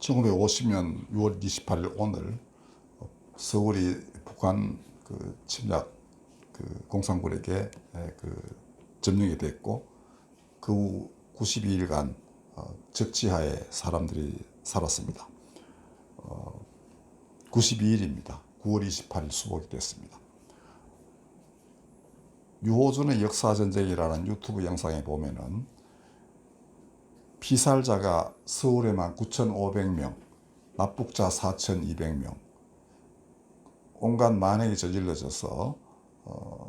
1950년 6월 28일 오늘 서울이 북한 침략 공산군에게 점령이 됐고 그 후 92일간 적지하에 사람들이 살았습니다. 92일입니다. 9월 28일 수복이 됐습니다. 유호준의 역사전쟁이라는 유튜브 영상에 보면은 피살자가 서울에만 9,500명, 납북자 4,200명, 온갖 만행이 저질러져서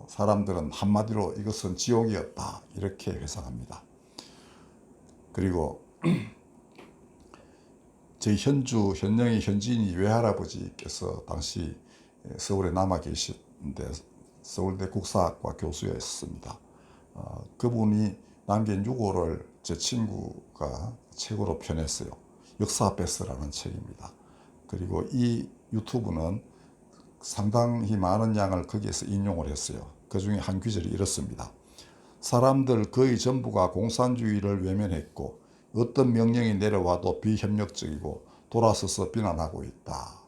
사람들은 한마디로 이것은 지옥이었다 이렇게 회상합니다. 그리고 저희 현영의 현지인이 외할아버지께서 당시 서울에 남아 계시는데 서울대 국사학과 교수였습니다. 그분이 남긴 유고를 제 친구가 책으로 펴냈어요. 역사패스라는 책입니다. 그리고 이 유튜브는 상당히 많은 양을 거기에서 인용을 했어요. 그 중에 한 구절이 이렇습니다. 사람들 거의 전부가 공산주의를 외면했고 어떤 명령이 내려와도 비협력적이고 돌아서서 비난하고 있다.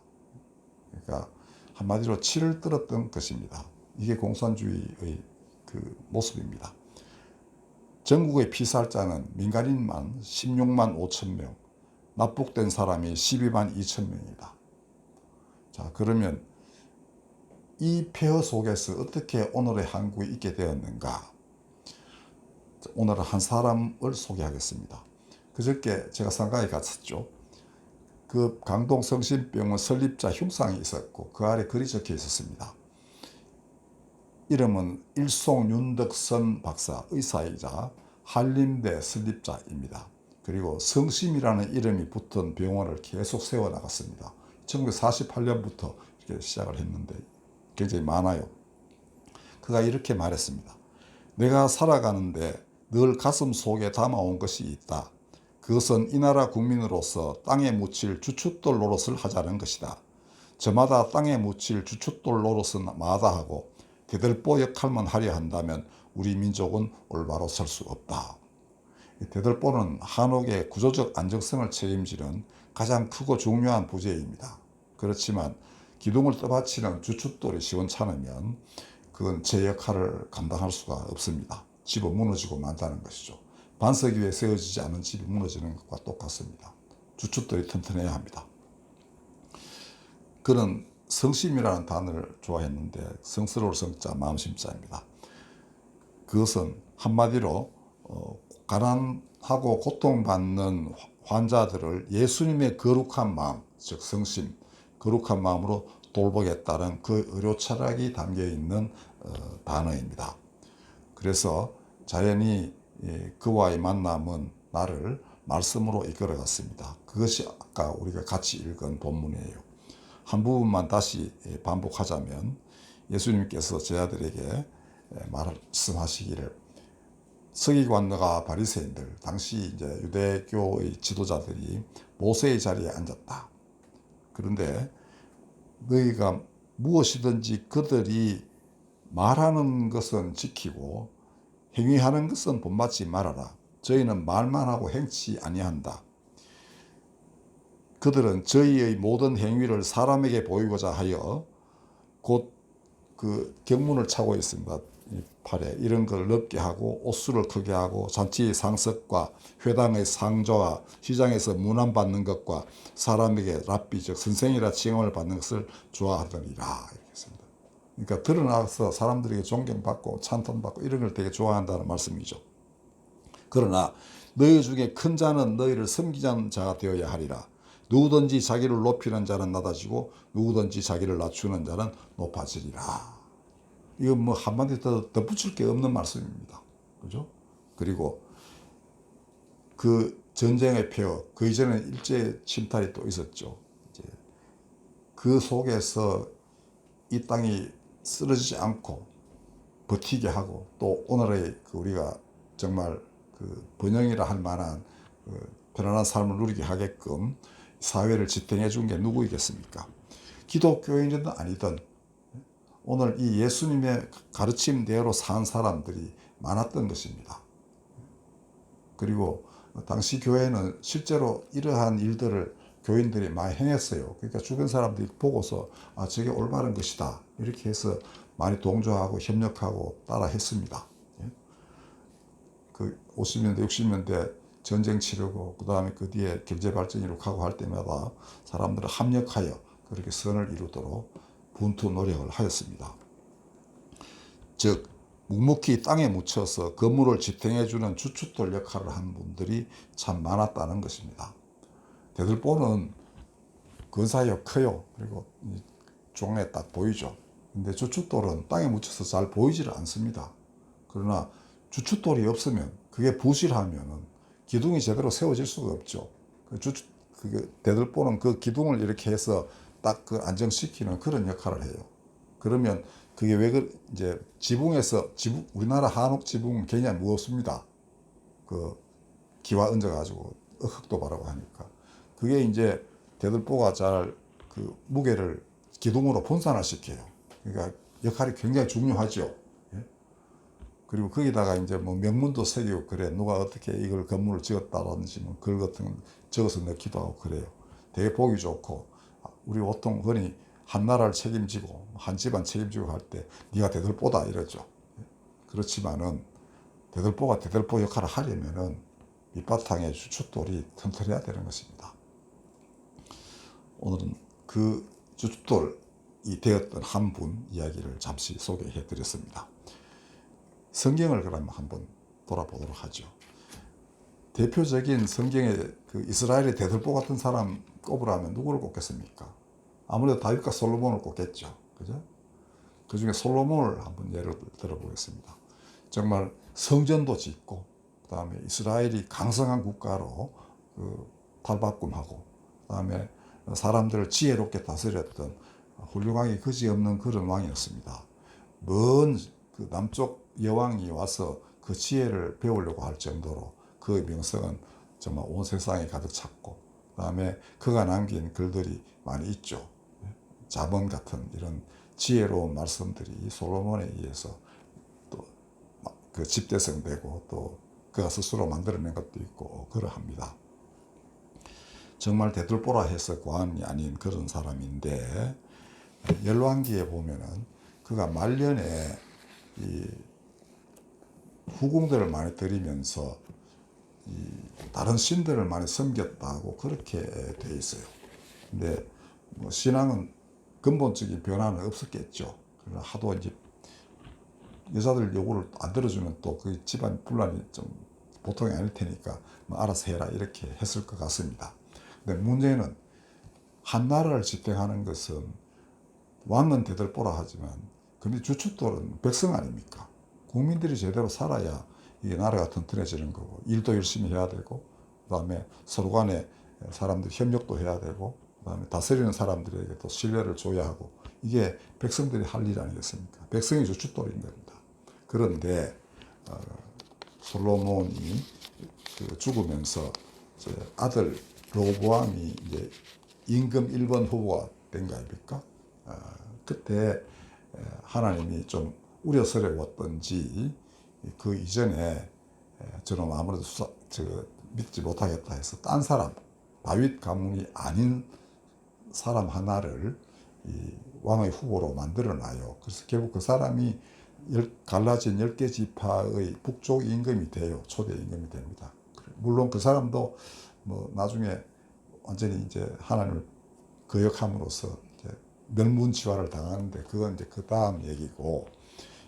그러니까 한마디로 치를 떨었던 것입니다. 이게 공산주의의 모습입니다. 전국의 피살자는 민간인만 16만 5천 명, 납북된 사람이 12만 2천 명이다. 자, 그러면 이 폐허 속에서 어떻게 오늘의 한국이 있게 되었는가? 오늘은 한 사람을 소개하겠습니다. 그저께 제가 상가에 갔었죠. 그 강동 성심병원 설립자 흉상이 있었고 그 아래 글이 적혀 있었습니다. 이름은 일송윤덕선 박사, 의사이자 한림대 설립자입니다. 그리고 성심이라는 이름이 붙은 병원을 계속 세워나갔습니다. 1948년부터 이렇게 시작을 했는데 굉장히 많아요. 그가 이렇게 말했습니다. 내가 살아가는데 늘 가슴 속에 담아온 것이 있다. 그것은 이 나라 국민으로서 땅에 묻힐 주춧돌 노릇을 하자는 것이다. 저마다 땅에 묻힐 주춧돌 노릇은 마다하고 대들보 역할만 하려 한다면 우리 민족은 올바로 설 수 없다. 대들보는 한옥의 구조적 안정성을 책임지는 가장 크고 중요한 부재입니다. 그렇지만 기둥을 떠받치는 주춧돌이 시원찮으면 그건 제 역할을 감당할 수가 없습니다. 집은 무너지고 만다는 것이죠. 반석 위에 세워지지 않은 집이 무너지는 것과 똑같습니다. 주춧돌이 튼튼해야 합니다. 그는 성심이라는 단어를 좋아했는데 성스러울 성자 마음심자입니다. 그것은 한마디로 가난하고 고통받는 환자들을 예수님의 거룩한 마음, 즉 성심, 거룩한 마음으로 돌보겠다는 그 의료 철학이 담겨있는 단어입니다. 그래서 자연히 그와의 만남은 나를 말씀으로 이끌어갔습니다. 그것이 아까 우리가 같이 읽은 본문이에요. 한 부분만 다시 반복하자면 예수님께서 제자들에게 말씀하시기를 서기관과 바리새인들, 당시 이제 유대교의 지도자들이 모세의 자리에 앉았다. 그런데 너희가 무엇이든지 그들이 말하는 것은 지키고 행위하는 것은 본받지 말아라. 저희는 말만 하고 행치 아니한다. 그들은 저희의 모든 행위를 사람에게 보이고자 하여 곧 그 경문을 차고 있습니다. 팔에 이런 걸 넓게 하고 옷수를 크게 하고 잔치의 상석과 회당의 상조와 시장에서 문안받는 것과 사람에게 랍비 즉 선생이라 칭함을 받는 것을 좋아하더니라 이렇게 했습니다. 그러니까 드러나서 사람들에게 존경받고 찬탄받고 이런 걸 되게 좋아한다는 말씀이죠. 그러나 너희 중에 큰 자는 너희를 섬기는 자가 되어야 하리라. 누구든지 자기를 높이는 자는 낮아지고 누구든지 자기를 낮추는 자는 높아지리라. 이건 뭐 한마디 더 붙일 게 없는 말씀입니다. 그죠? 그리고 그 전쟁의 폐허, 그 이전에 일제 침탈이 또 있었죠. 이제 그 속에서 이 땅이 쓰러지지 않고 버티게 하고 또 오늘의 우리가 정말 번영이라 할 만한 편안한 삶을 누리게 하게끔 사회를 지탱해 준 게 누구이겠습니까? 기독교인이든 아니든 오늘 이 예수님의 가르침대로 산 사람들이 많았던 것입니다. 그리고 당시 교회는 실제로 이러한 일들을 교인들이 많이 행했어요. 그러니까 주변 사람들이 보고서 아, 저게 올바른 것이다. 이렇게 해서 많이 동조하고 협력하고 따라 했습니다. 예? 그 50년대, 60년대 전쟁 치르고 그 다음에 그 뒤에 경제 발전이 이룩하고 할 때마다 사람들은 합력하여 그렇게 선을 이루도록 분투 노력을 하였습니다. 즉 묵묵히 땅에 묻혀서 건물을 지탱해주는 주춧돌 역할을 한 분들이 참 많았다는 것입니다. 대들보는 근사해요, 커요. 그리고 종에 딱 보이죠. 근데 주춧돌은 땅에 묻혀서 잘 보이지를 않습니다. 그러나 주춧돌이 없으면 그게 부실하면 기둥이 제대로 세워질 수가 없죠. 대들보는 그 기둥을 이렇게 해서 딱 그 안정시키는 그런 역할을 해요. 그러면 그게 왜 이제 지붕에서 우리나라 한옥 지붕은 굉장히 무겁습니다. 그 기와 얹어가지고 흙도 바르고 하니까 그게 이제 대들보가 잘 그 무게를 기둥으로 분산을 시켜요. 그러니까 역할이 굉장히 중요하죠. 예? 그리고 거기다가 이제 뭐 명문도 새기고 그래. 누가 어떻게 이걸 건물을 지었다든지 뭐 글 같은 거 적어서 넣기도 하고 그래요. 되게 보기 좋고 우리 보통 흔히 한 나라를 책임지고 한 집안 책임지고 할 때 네가 대들보다 이러죠. 그렇지만은 대들보가 대들보 역할을 하려면은 밑바탕에 주춧돌이 튼튼해야 되는 것입니다. 오늘은 그 주춧돌이 되었던 한 분 이야기를 잠시 소개해 드렸습니다. 성경을 그럼 한번 돌아보도록 하죠. 대표적인 성경의 그 이스라엘의 대들보 같은 사람 꼽으라면 누구를 꼽겠습니까? 아무래도 다윗과 솔로몬을 꼽겠죠. 그죠? 그 중에 솔로몬을 한번 예를 들어보겠습니다. 정말 성전도 짓고, 그 다음에 이스라엘이 강성한 국가로 탈바꿈하고, 그 다음에 사람들을 지혜롭게 다스렸던 훌륭하게 그지없는 그런 왕이었습니다. 먼 그 남쪽 여왕이 와서 그 지혜를 배우려고 할 정도로 그의 명성은 정말 온 세상에 가득 찼고, 그 다음에 그가 남긴 글들이 많이 있죠. 잠언 같은 이런 지혜로운 말씀들이 솔로몬에 의해서 또 그 집대성되고 또 그가 스스로 만들어낸 것도 있고 그러합니다. 정말 대들보라 해서 과언이 아닌 그런 사람인데 열왕기에 보면은 그가 말년에 이 후궁들을 많이 들이면서 다른 신들을 많이 섬겼다고 그렇게 돼 있어요. 근데 뭐 신앙은 근본적인 변화는 없었겠죠. 그러나 하도 이제 여자들 요구를 안 들어주면 또 그 집안 분란이 좀 보통이 아닐 테니까 뭐 알아서 해라 이렇게 했을 것 같습니다. 근데 문제는 한 나라를 지탱하는 것은 왕은 대들보라 하지만 근데 주춧돌은 백성 아닙니까? 국민들이 제대로 살아야 이게 나라가 튼튼해지는 거고 일도 열심히 해야 되고 그 다음에 서로 간에 사람들 협력도 해야 되고 그 다음에 다스리는 사람들에게 또 신뢰를 줘야 하고 이게 백성들이 할 일 아니겠습니까? 백성이 주춧돌인 겁니다. 그런데 솔로몬이 죽으면서 아들 르호보암이 이제 임금 1번 후보가 된 거 아닙니까? 그때 하나님이 좀 우려스러웠던지 그 이전에 저는 아무래도 믿지 못하겠다 해서 딴 사람 다윗 가문이 아닌 사람 하나를 이 왕의 후보로 만들어놔요. 그래서 결국 그 사람이 갈라진 10개 지파의 북쪽 임금이 돼요. 초대 임금이 됩니다. 물론 그 사람도 뭐 나중에 완전히 이제 하나님을 거역함으로써 이제 멸문지화를 당하는데 그건 이제 그 다음 얘기고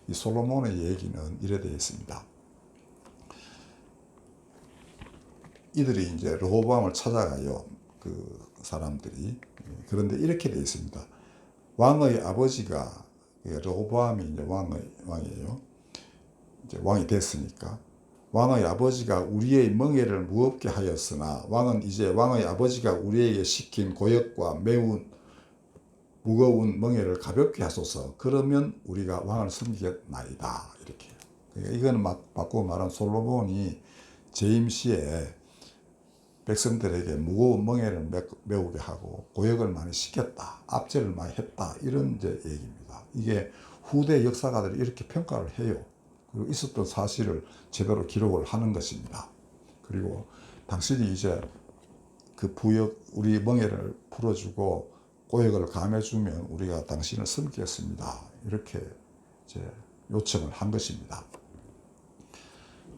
이 솔로몬의 얘기는 이래 되어 있습니다. 이들이 이제 르호보암을 찾아가요. 그 사람들이. 그런데 이렇게 되어 있습니다. 왕의 아버지가 르호보암이 이제 왕이에요. 이제 왕이 됐으니까 왕의 아버지가 우리의 멍에를 무겁게 하였으나 왕은 이제 왕의 아버지가 우리에게 시킨 고역과 매우 무거운 멍에를 가볍게 하소서. 그러면 우리가 왕을 섬기겠나이다. 이렇게. 그러니까 이거는 바꾸고 말하면 솔로몬이 재임 시에 백성들에게 무거운 멍에를 메우게 하고 고역을 많이 시켰다. 압제를 많이 했다. 이런 이제 얘기입니다. 이게 후대 역사가들이 이렇게 평가를 해요. 그리고 있었던 사실을 제대로 기록을 하는 것입니다. 그리고 당신이 이제 그 부역 우리 멍에를 풀어주고 고역을 감해주면 우리가 당신을 섬기겠습니다. 이렇게 이제 요청을 한 것입니다.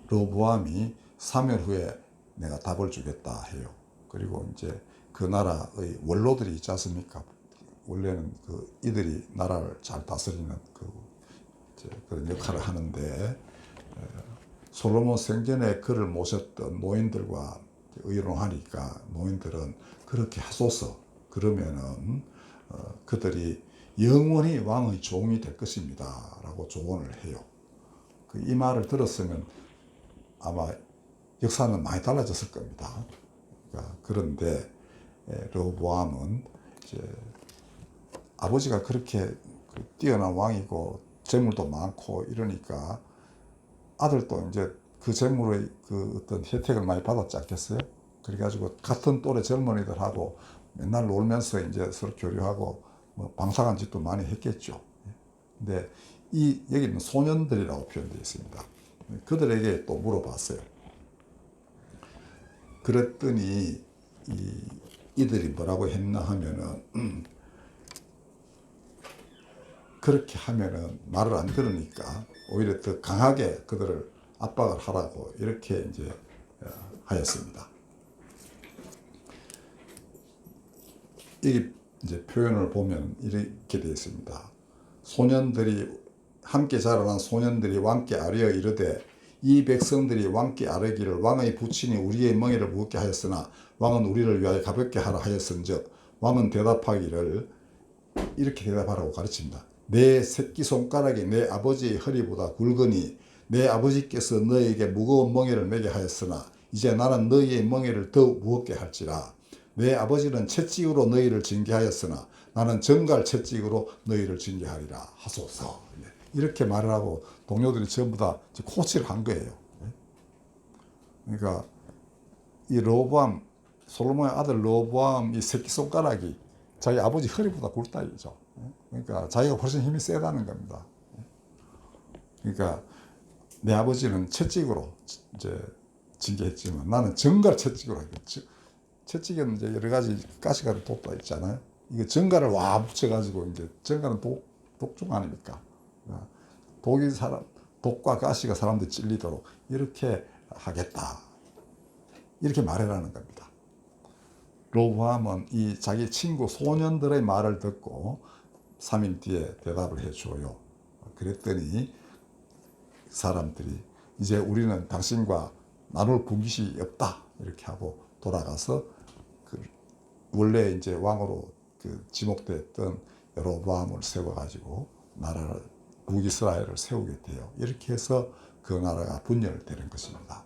르호보암이 3년 후에 내가 답을 주겠다 해요. 그리고 이제 그 나라의 원로들이 있지 않습니까? 원래는 그 이들이 나라를 잘 다스리는 그런 역할을 하는데, 솔로몬 생전에 그를 모셨던 노인들과 의논하니까 노인들은 그렇게 하소서, 그러면은 그들이 영원히 왕의 종이 될 것입니다 라고 조언을 해요. 이 말을 들었으면 아마 역사는 많이 달라졌을 겁니다. 그런데 르호보암은 이제 아버지가 그렇게 뛰어난 왕이고 재물도 많고 이러니까 아들도 이제 그 재물의 그 어떤 혜택을 많이 받았지 않겠어요? 그래가지고 같은 또래 젊은이들하고 맨날 놀면서 이제 서로 교류하고 뭐 방탕한 짓도 많이 했겠죠. 근데 여기는 소년들이라고 표현되어 있습니다. 그들에게 또 물어봤어요. 그랬더니 이들이 뭐라고 했나 하면은 그렇게 하면은 말을 안 들으니까 오히려 더 강하게 그들을 압박을 하라고 이렇게 이제 하였습니다. 이 이제 표현을 보면 이렇게 되어 있습니다. 소년들이 함께 자라난 소년들이 왕께 아뢰어 이르되 이 백성들이 왕께 아뢰기를 왕의 부친이 우리의 멍에를 무겁게 하였으나 왕은 우리를 위하여 가볍게 하라 하였은즉 왕은 대답하기를 이렇게 대답하라고 가르칩니다. 내 새끼손가락이 내 아버지의 허리보다 굵으니 내 아버지께서 너에게 무거운 멍에를 매게 하였으나 이제 나는 너희의 멍에를 더욱 무겁게 할지라. 내 아버지는 채찍으로 너희를 징계하였으나 나는 정갈 채찍으로 너희를 징계하리라 하소서. 이렇게 말을 하고 동료들이 전부 다 코치를 한 거예요. 그러니까 이 르호보암, 솔로몬의 아들 르호보암 이 새끼손가락이 자기 아버지 허리보다 굵다 이죠. 그러니까 자기가 훨씬 힘이 세다는 겁니다. 그러니까 내 아버지는 채찍으로 이제 징계했지만 나는 정갈 채찍으로 하겠죠. 채찍에는 이제 여러 가지 가시가루 독도 있잖아요. 이거 정갈을 와 붙여가지고 이제 정갈은 독중 아닙니까? 독과 가시가 사람들 찔리도록 이렇게 하겠다. 이렇게 말해라는 겁니다. 르호보암은 이 자기 친구 소년들의 말을 듣고 3일 뒤에 대답을 해줘요. 그랬더니 사람들이 이제 우리는 당신과 나눌 분깃이 없다 이렇게 하고 돌아가서 원래 이제 왕으로 지목됐던 여로보암을 세워가지고 나라를 북이스라엘을 세우게 돼요. 이렇게 해서 그 나라가 분열되는 것입니다.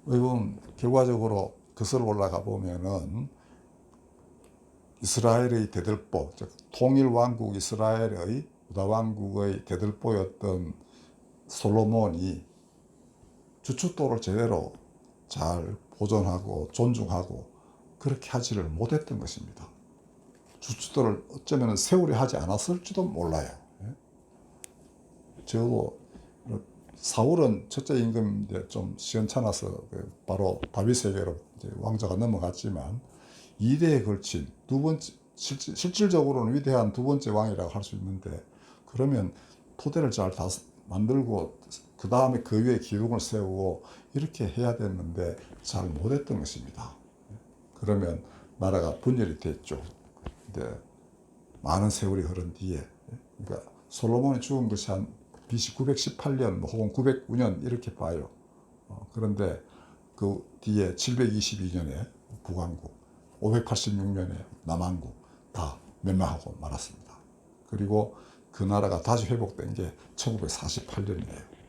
여러분 결과적으로 거슬러 올라가 보면은 이스라엘의 대들보, 즉 통일왕국 이스라엘의 유다왕국의 대들보였던 솔로몬이 주춧돌을 제대로 잘 보존하고 존중하고 그렇게 하지를 못했던 것입니다. 주춧돌을 어쩌면 세우려 하지 않았을지도 몰라요. 저도 사울은 첫째 임금인데 좀 시원찮아서 바로 다윗에게로 왕자가 넘어갔지만 2대에 걸친 두 번째, 실질적으로는 위대한 두 번째 왕이라고 할 수 있는데, 그러면 토대를 잘 만들고 그 다음에 그 위에 기둥을 세우고 이렇게 해야 됐는데 잘 못했던 것입니다. 그러면 나라가 분열이 됐죠. 근데 많은 세월이 흐른 뒤에, 그러니까 솔로몬이 죽은 것이 한 BC 918년 혹은 909년 이렇게 봐요. 그런데 그 뒤에 722년에 북왕국, 586년에 남왕국 다 멸망하고 말았습니다. 그리고 그 나라가 다시 회복된 게 1948년이에요.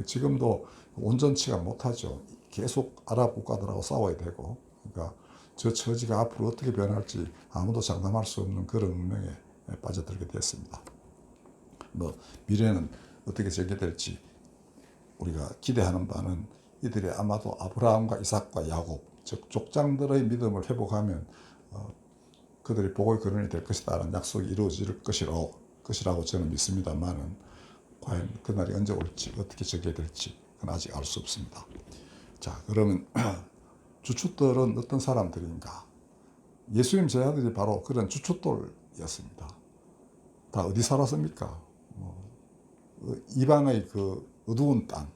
지금도 온전치가 못하죠. 계속 아랍 국가들하고 싸워야 되고, 그러니까 저 처지가 앞으로 어떻게 변할지 아무도 장담할 수 없는 그런 운명에 빠져들게 됐습니다. 뭐 미래는 어떻게 전개될지 우리가 기대하는 바는 이들이 아마도 아브라함과 이삭과 야곱, 즉 족장들의 믿음을 회복하면 그들이 복의 근원이 될 것이다라는 약속이 이루어질 것이라고 저는 믿습니다만은 과연 그날이 언제 올지 어떻게 전개될지 그건 아직 알 수 없습니다. 자, 그러면 주춧돌은 어떤 사람들인가? 예수님 제자들이 바로 그런 주춧돌이었습니다. 다 어디 살았습니까? 이방의 그 어두운 땅,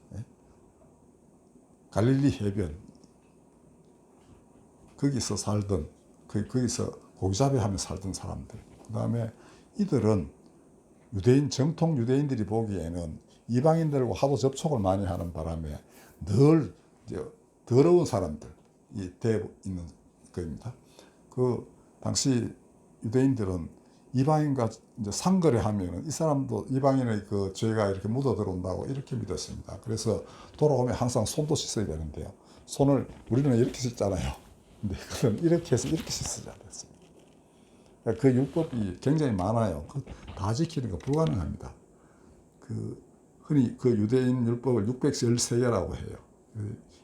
갈릴리 해변, 거기서 살던, 거기서 고기잡이하며 살던 사람들. 그 다음에 이들은 정통 유대인들이 보기에는 이방인들과 하도 접촉을 많이 하는 바람에 늘 이제 더러운 사람들이 되어 있는 겁니다. 그 당시 유대인들은 이방인과 이제 상거래하면은 이 사람도 이방인의 그 죄가 이렇게 묻어 들어온다고 이렇게 믿었습니다. 그래서 돌아오면 항상 손도 씻어야 되는데요. 손을 우리는 이렇게 씻잖아요. 근데 그건 이렇게 해서 이렇게 씻어야 됐습니다. 그 율법이 굉장히 많아요. 다 지키는 거 불가능합니다. 흔히 그 유대인 율법을 613개라고 해요.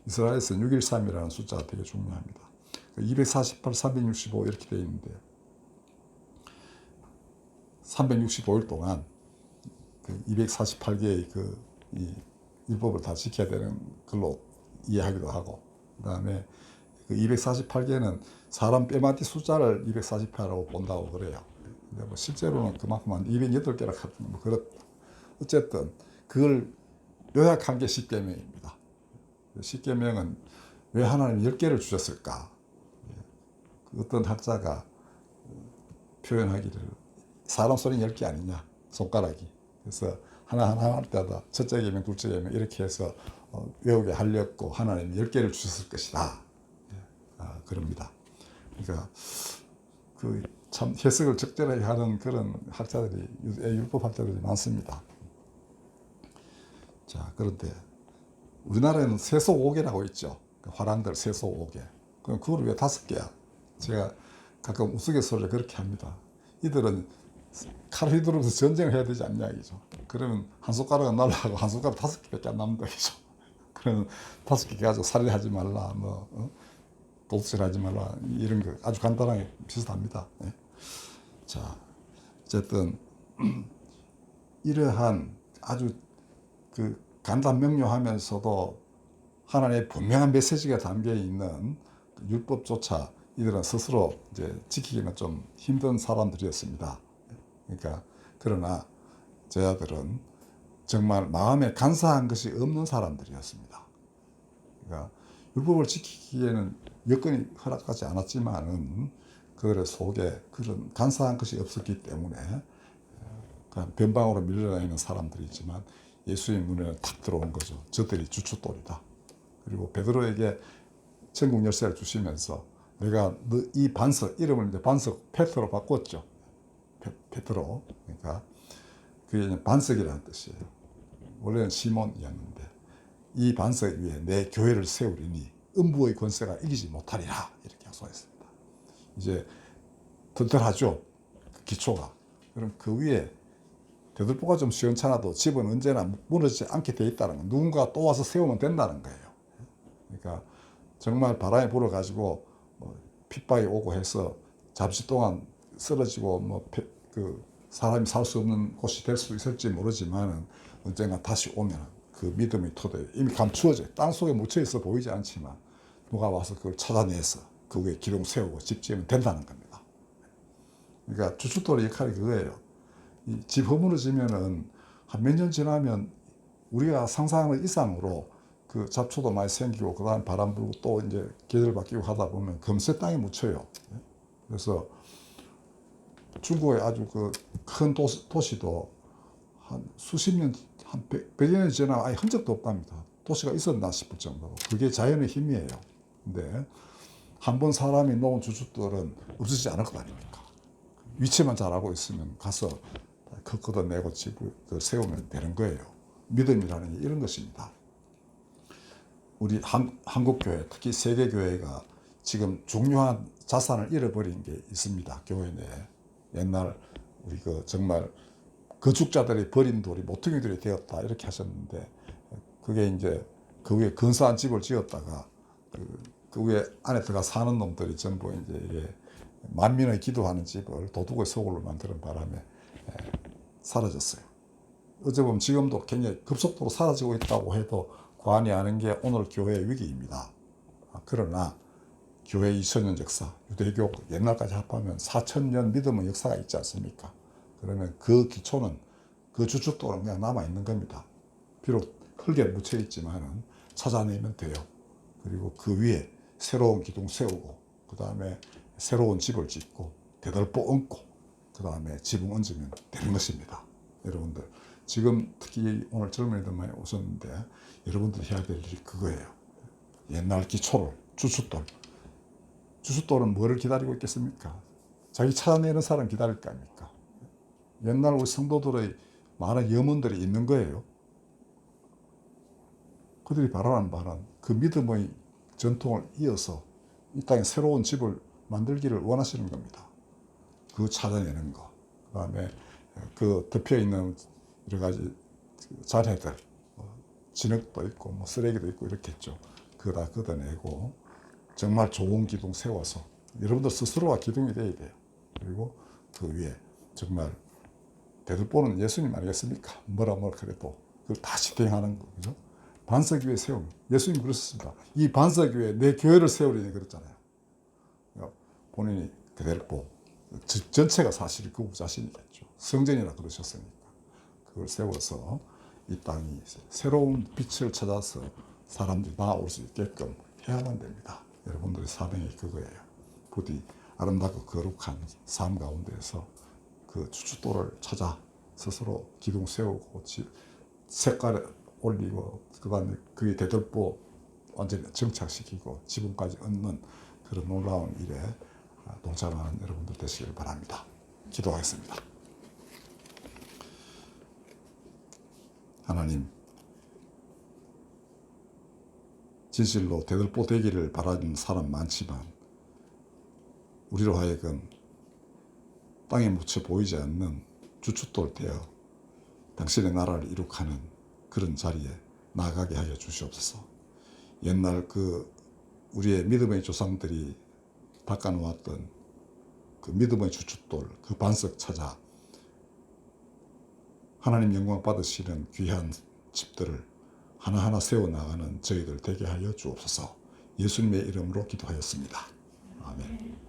이스라엘에서 613이라는 숫자가 되게 중요합니다. 248, 365 이렇게 되어 있는데 365일 동안 248개의 이 율법을 다 지켜야 되는 걸로 이해하기도 하고, 그 다음에 248개는 사람 뼈마디 숫자를 248이라고 본다고 그래요. 근데 뭐 실제로는 그만큼 한 208개라 같은 뭐 어쨌든 그걸 요약한 게 십계명입니다. 십계명은 왜 하나님이 10개를 주셨을까? 어떤 학자가 표현하기를 사람 손이 10개 아니냐, 손가락이. 그래서 하나하나 할 때마다 첫째 계명, 둘째 계명 이렇게 해서 외우게 하려고 하나님이 10개를 주셨을 것이다. 그럽니다. 그러니까 참 해석을 적절하게 하는 그런 학자들이, 율법 학자들이 많습니다. 자, 그런데 우리나라에는 세속 5개라고 있죠. 화랑들 세속 5개. 그럼 그걸 왜 5개야? 제가 가끔 우스갯소리를 그렇게 합니다. 이들은 칼을 휘두르면서 전쟁을 해야 되지 않냐, 이죠. 그러면 한 손가락은 날라가고 한 손가락 5개밖에 안 남는다, 이죠. 그러면 5개 가지고 살인하지 말라, 도둑질하지 말라, 이런 거 아주 간단하게 비슷합니다. 네. 자, 어쨌든 이러한 아주 간단 명료하면서도 하나님의 분명한 메시지가 담겨 있는 율법조차 이들은 스스로 이제 지키기는 좀 힘든 사람들이었습니다. 그러니까 그러나 제자들은 정말 마음에 간사한 것이 없는 사람들이었습니다. 그러니까 율법을 지키기에는 여건이 허락하지 않았지만은 그들의 속에 그런 간사한 것이 없었기 때문에 변방으로 밀려나 있는 사람들이지만 예수의 눈에는 탁 들어온 거죠. 저들이 주춧돌이다. 그리고 베드로에게 천국 열쇠를 주시면서 내가 이 반석, 이름을 이제 반석 페트로 바꿨죠. 페트로. 그러니까 그게 반석이라는 뜻이에요. 원래는 시몬이었는데 이 반석 위에 내 교회를 세우리니 음부의 권세가 이기지 못하리라, 이렇게 약속했습니다. 이제 튼튼하죠, 기초가. 그럼 그 위에 대들보가 좀 시원찮아도 집은 언제나 무너지지 않게 돼 있다는 거, 누군가 또 와서 세우면 된다는 거예요. 그러니까 정말 바람이 불어가지고 핍박이 오고 해서 잠시 동안 쓰러지고 사람이 살 수 없는 곳이 될 수 있을지 모르지만은 언젠가 다시 오면 그 믿음의 토대에 이미 감추어져, 땅속에 묻혀 있어 보이지 않지만 누가 와서 그걸 찾아내서 그 위에 기둥 세우고 집 지으면 된다는 겁니다. 그러니까 주춧돌의 역할이 그거예요. 이 집 허물어지면은 한 몇 년 지나면 우리가 상상하는 이상으로 그 잡초도 많이 생기고 그다음 바람 불고 또 이제 계절 바뀌고 하다 보면 금세 땅에 묻혀요. 그래서 중국의 아주 큰 도시도 한 수십 년, 한 100여 년이 지나 아예 흔적도 없답니다. 도시가 있었나 싶을 정도로. 그게 자연의 힘이에요. 근데 한 번 사람이 놓은 주춧돌은 없어지지 않을 것 아닙니까? 위치만 잘 알고 있으면 가서 걷어내고 집을 세우면 되는 거예요. 믿음이라는 게 이런 것입니다. 우리 한국교회, 특히 세계교회가 지금 중요한 자산을 잃어버린 게 있습니다. 교회 내에. 옛날 우리 정말 거축자들이 버린 돌이 모퉁이들이 되었다, 이렇게 하셨는데, 그게 이제 그 위에 근사한 집을 지었다가 그 위에 안에 들어가 사는 놈들이 전부 이제 만민의 기도하는 집을 도둑의 소굴로 만드는 바람에 사라졌어요. 어찌 보면 지금도 굉장히 급속도로 사라지고 있다고 해도 과언이 아닌 게 오늘 교회의 위기입니다. 그러나 교회 2000년 역사, 유대교 옛날까지 합하면 4000년 믿음의 역사가 있지 않습니까? 그러면 그 기초는, 그 주춧돌은 그냥 남아있는 겁니다. 비록 흙에 묻혀있지만은 찾아내면 돼요. 그리고 그 위에 새로운 기둥 세우고, 그 다음에 새로운 집을 짓고, 대들보 얹고, 그 다음에 지붕 얹으면 되는 것입니다. 여러분들, 지금 특히 오늘 젊은이들 많이 오셨는데, 여러분들이 해야 될 일이 그거예요. 옛날 기초를, 주춧돌은 뭐를 기다리고 있겠습니까? 자기 찾아내는 사람 기다릴 거 아닙니까? 옛날 우리 성도들의 많은 염원들이 있는 거예요. 그들이 바라는 바는 그 믿음의 전통을 이어서 이 땅에 새로운 집을 만들기를 원하시는 겁니다. 그 찾아내는 거, 그 다음에 그 덮여있는 여러 가지 잔해들, 진흙도 있고 뭐 쓰레기도 있고 이렇겠죠. 그거 다 걷어내고 정말 좋은 기둥 세워서 여러분들 스스로가 기둥이 돼야 돼요. 그리고 그 위에 정말 대들보는 예수님 아니겠습니까? 뭐라 그래도 그걸 다시 대행하는 거죠. 반석 위에 세움. 예수님 그러셨습니다. 이 반석 위에 내 교회를 세우리니 그랬잖아요. 본인이 대들보 전체가 사실 그 자신이겠죠. 성전이라 그러셨으니까 그걸 세워서 이 땅이 새로운 빛을 찾아서 사람들이 나아올 수 있게끔 해야만 됩니다. 여러분들의 사명이 그거예요. 부디 아름답고 거룩한 삶 가운데에서 그 주춧돌을 찾아 스스로 기둥 세우고 색깔을 올리고 그다음에 그게 대들보 완전히 정착시키고 지붕까지 얹는 그런 놀라운 일에 동참하는 여러분들 되시길 바랍니다. 기도하겠습니다. 하나님, 진실로 대들보 되기를 바라는 사람 많지만 우리로 하여금 땅에 묻혀 보이지 않는 주춧돌 되어 당신의 나라를 이룩하는 그런 자리에 나가게 하여 주시옵소서. 옛날 우리의 믿음의 조상들이 닦아놓았던 그 믿음의 주춧돌, 그 반석 찾아 하나님 영광 받으시는 귀한 집들을 하나하나 세워나가는 저희들 되게 하여 주옵소서. 예수님의 이름으로 기도하였습니다. 아멘.